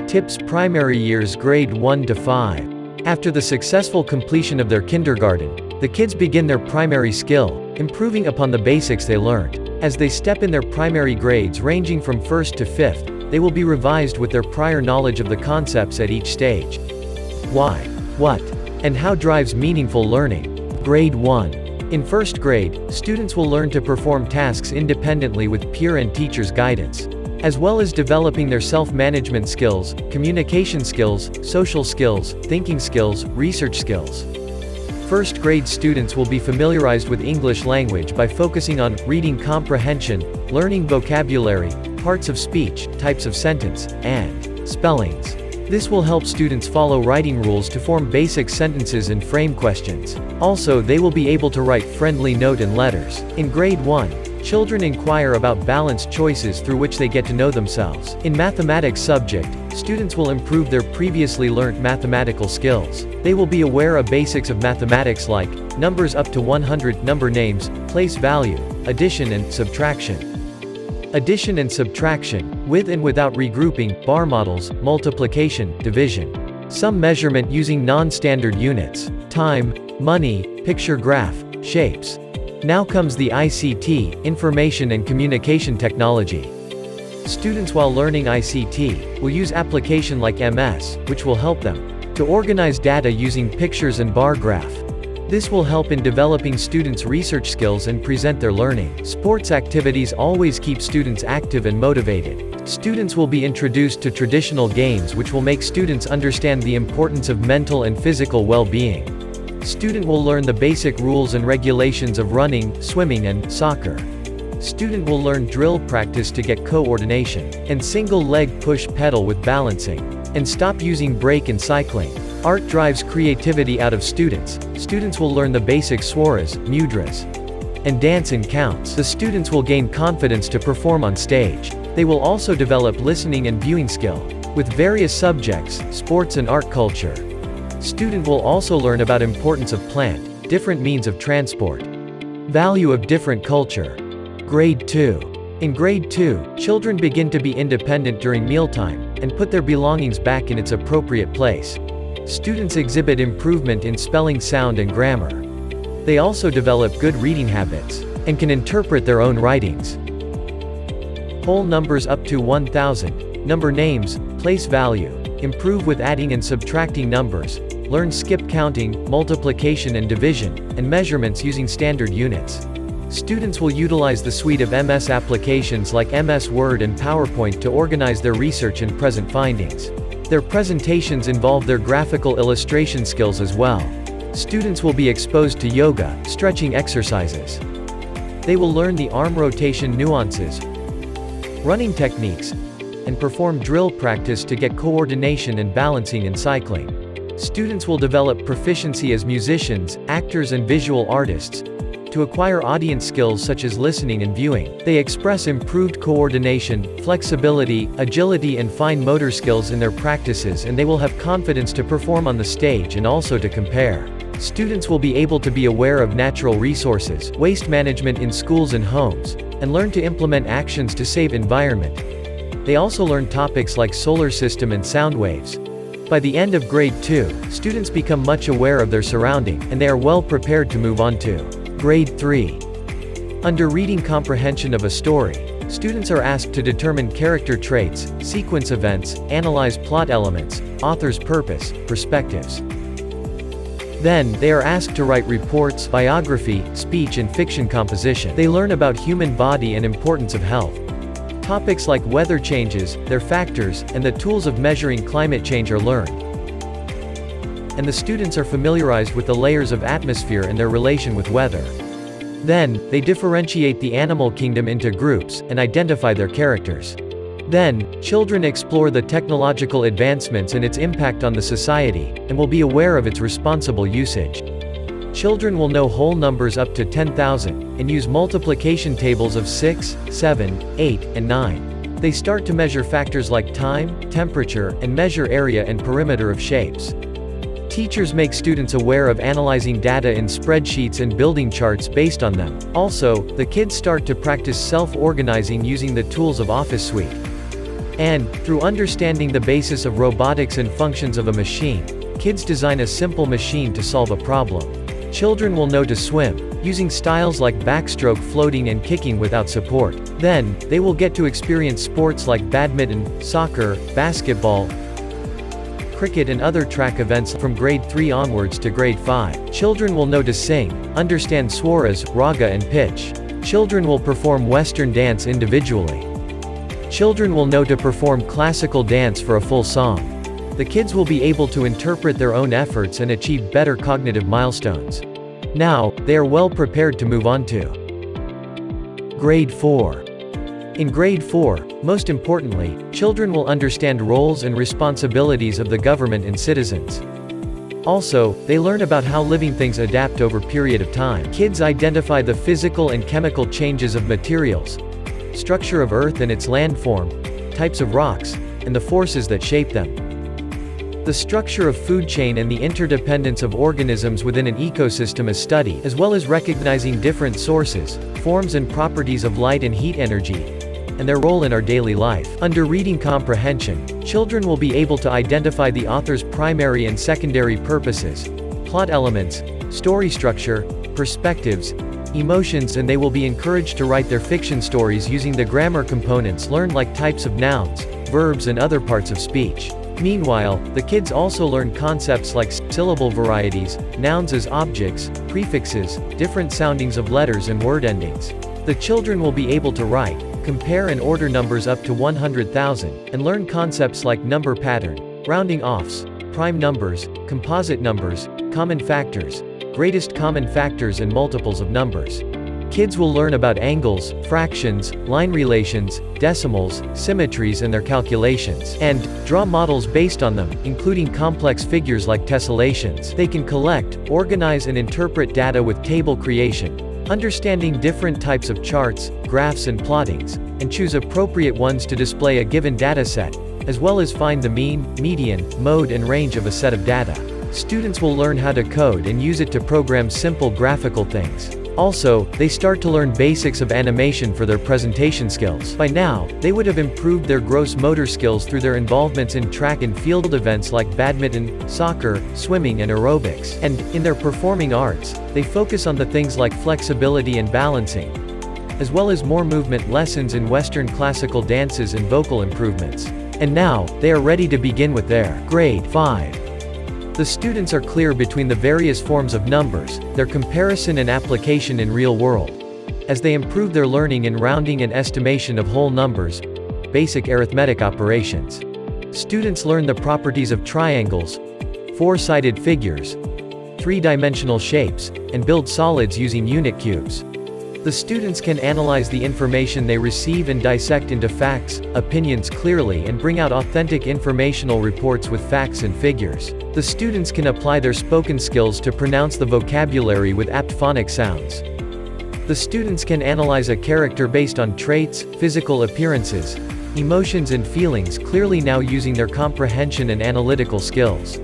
Tips: primary years grade 1 to 5. After the successful completion of their kindergarten, the kids begin their primary skill, improving upon the basics they learned. As they step in their primary grades ranging from 1st to 5th, they will be revised with their prior knowledge of the concepts at each stage. Why, what, and how drives meaningful learning. Grade 1. In 1st grade, students will learn to perform tasks independently with peer and teachers' guidance, as well as developing their self-management skills, communication skills, social skills, thinking skills, research skills. 1st grade students will be familiarized with English language by focusing on reading comprehension, learning vocabulary, parts of speech, types of sentence, and spellings. This will help students follow writing rules to form basic sentences and frame questions. Also, they will be able to write friendly note and letters. In grade 1, children inquire about balanced choices through which they get to know themselves. In mathematics subject, students will improve their previously learnt mathematical skills. They will be aware of basics of mathematics like numbers up to 100, number names, place value, addition and subtraction. Addition and subtraction, with and without regrouping, bar models, multiplication, division. Some measurement using non-standard units, time, money, picture graph, shapes. Now comes the ICT, Information and Communication Technology. Students while learning ICT, will use application like MS, which will help them to organize data using pictures and bar graph. This will help in developing students' research skills and present their learning. Sports activities always keep students active and motivated. Students will be introduced to traditional games which will make students understand the importance of mental and physical well-being. Student will learn the basic rules and regulations of running, swimming and soccer. Student will learn drill practice to get coordination, and single leg push pedal with balancing, and stop using brake in cycling. Art drives creativity out of students. Students will learn the basic swaras, mudras, and dance in counts. The students will gain confidence to perform on stage. They will also develop listening and viewing skill, with various subjects, sports and art culture. Student will also learn about importance of plant, different means of transport. Value of different culture. Grade 2. In grade 2, children begin to be independent during mealtime, and put their belongings back in its appropriate place. Students exhibit improvement in spelling, sound and grammar. They also develop good reading habits, and can interpret their own writings. Whole numbers up to 1000, number names, place value, improve with adding and subtracting numbers, learn skip counting, multiplication and division, and measurements using standard units. Students will utilize the suite of MS applications like MS Word and PowerPoint to organize their research and present findings. Their presentations involve their graphical illustration skills as well. Students will be exposed to yoga, stretching exercises. They will learn the arm rotation nuances, running techniques, and perform drill practice to get coordination and balancing in cycling. Students will develop proficiency as musicians, actors and visual artists, to acquire audience skills such as listening and viewing. They express improved coordination, flexibility, agility and fine motor skills in their practices, and they will have confidence to perform on the stage and also to compare. Students will be able to be aware of natural resources, waste management in schools and homes, and learn to implement actions to save environment. They also learn topics like solar system and sound waves. By the end of grade 2, students become much aware of their surrounding, and they are well prepared to move on to Grade 3. Under reading comprehension of a story, students are asked to determine character traits, sequence events, analyze plot elements, author's purpose, perspectives. Then, they are asked to write reports, biography, speech and fiction composition. They learn about human body and importance of health. Topics like weather changes, their factors, and the tools of measuring climate change are learned. And the students are familiarized with the layers of atmosphere and their relation with weather. Then, they differentiate the animal kingdom into groups, and identify their characters. Then, children explore the technological advancements and its impact on the society, and will be aware of its responsible usage. Children will know whole numbers up to 10,000, and use multiplication tables of 6, 7, 8, and 9. They start to measure factors like time, temperature, and measure area and perimeter of shapes. Teachers make students aware of analyzing data in spreadsheets and building charts based on them. Also, the kids start to practice self-organizing using the tools of Office Suite. And, through understanding the basis of robotics and functions of a machine, kids design a simple machine to solve a problem. Children will know to swim, using styles like backstroke, floating and kicking without support. Then, they will get to experience sports like badminton, soccer, basketball, cricket and other track events from grade 3 onwards to grade 5. Children will know to sing, understand swaras, raga and pitch. Children will perform Western dance individually. Children will know to perform classical dance for a full song. The kids will be able to interpret their own efforts and achieve better cognitive milestones. Now, they are well prepared to move on to Grade 4. In Grade 4, most importantly, children will understand roles and responsibilities of the government and citizens. Also, they learn about how living things adapt over a period of time. Kids identify the physical and chemical changes of materials, structure of Earth and its landform, types of rocks, and the forces that shape them. The structure of food chain and the interdependence of organisms within an ecosystem is studied, as well as recognizing different sources, forms and properties of light and heat energy, and their role in our daily life. Under reading comprehension, children will be able to identify the author's primary and secondary purposes, plot elements, story structure, perspectives, emotions, and they will be encouraged to write their fiction stories using the grammar components learned like types of nouns, verbs and other parts of speech. Meanwhile, the kids also learn concepts like syllable varieties, nouns as objects, prefixes, different soundings of letters and word endings. The children will be able to write, compare and order numbers up to 100,000, and learn concepts like number pattern, rounding offs, prime numbers, composite numbers, common factors, greatest common factors and multiples of numbers. Kids will learn about angles, fractions, line relations, decimals, symmetries and their calculations, and draw models based on them, including complex figures like tessellations. They can collect, organize and interpret data with table creation, understanding different types of charts, graphs and plottings, and choose appropriate ones to display a given dataset, as well as find the mean, median, mode and range of a set of data. Students will learn how to code and use it to program simple graphical things. Also, they start to learn basics of animation for their presentation skills. By now, they would have improved their gross motor skills through their involvements in track and field events like badminton, soccer, swimming and aerobics. And, in their performing arts, they focus on the things like flexibility and balancing, as well as more movement lessons in Western classical dances and vocal improvements. And now, they are ready to begin with their Grade 5. The students are clear between the various forms of numbers, their comparison and application in real world. As they improve their learning in rounding and estimation of whole numbers, basic arithmetic operations. Students learn the properties of triangles, four-sided figures, three-dimensional shapes, and build solids using unit cubes. The students can analyze the information they receive and dissect into facts, opinions clearly and bring out authentic informational reports with facts and figures. The students can apply their spoken skills to pronounce the vocabulary with apt phonic sounds. The students can analyze a character based on traits, physical appearances, emotions and feelings clearly now using their comprehension and analytical skills.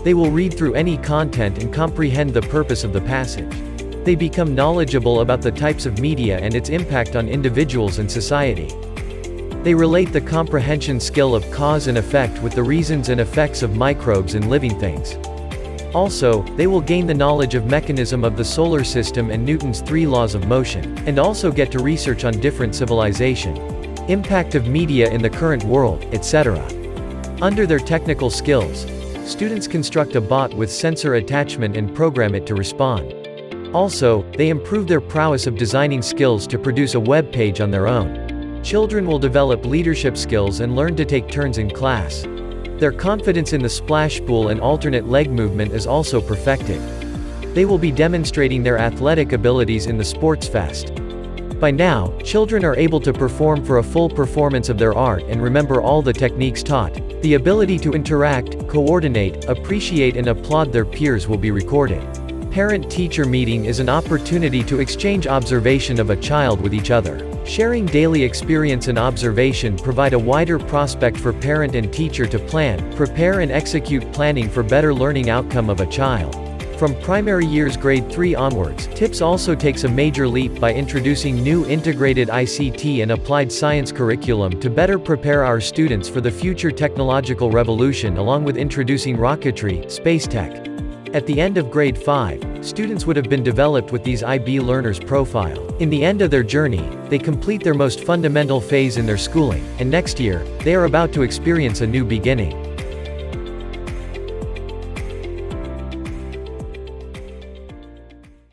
They will read through any content and comprehend the purpose of the passage. They become knowledgeable about the types of media and its impact on individuals and society. They relate the comprehension skill of cause and effect with the reasons and effects of microbes and living things. Also, they will gain the knowledge of mechanism of the solar system and Newton's 3 laws of motion, and also get to research on different civilization, impact of media in the current world, etc. Under their technical skills, students construct a bot with sensor attachment and program it to respond. Also, they improve their prowess of designing skills to produce a web page on their own. Children will develop leadership skills and learn to take turns in class. Their confidence in the splash pool and alternate leg movement is also perfected. They will be demonstrating their athletic abilities in the sports fest. By now, children are able to perform for a full performance of their art and remember all the techniques taught. The ability to interact, coordinate, appreciate and applaud their peers will be recorded. Parent-teacher meeting is an opportunity to exchange observation of a child with each other. Sharing daily experience and observation provide a wider prospect for parent and teacher to plan, prepare and execute planning for better learning outcome of a child. From primary years grade 3 onwards, TIPS also takes a major leap by introducing new integrated ICT and applied science curriculum to better prepare our students for the future technological revolution, along with introducing rocketry, space tech. At the end of grade 5, students would have been developed with these IB learners profile. In the end of their journey, they complete their most fundamental phase in their schooling, and next year, they are about to experience a new beginning.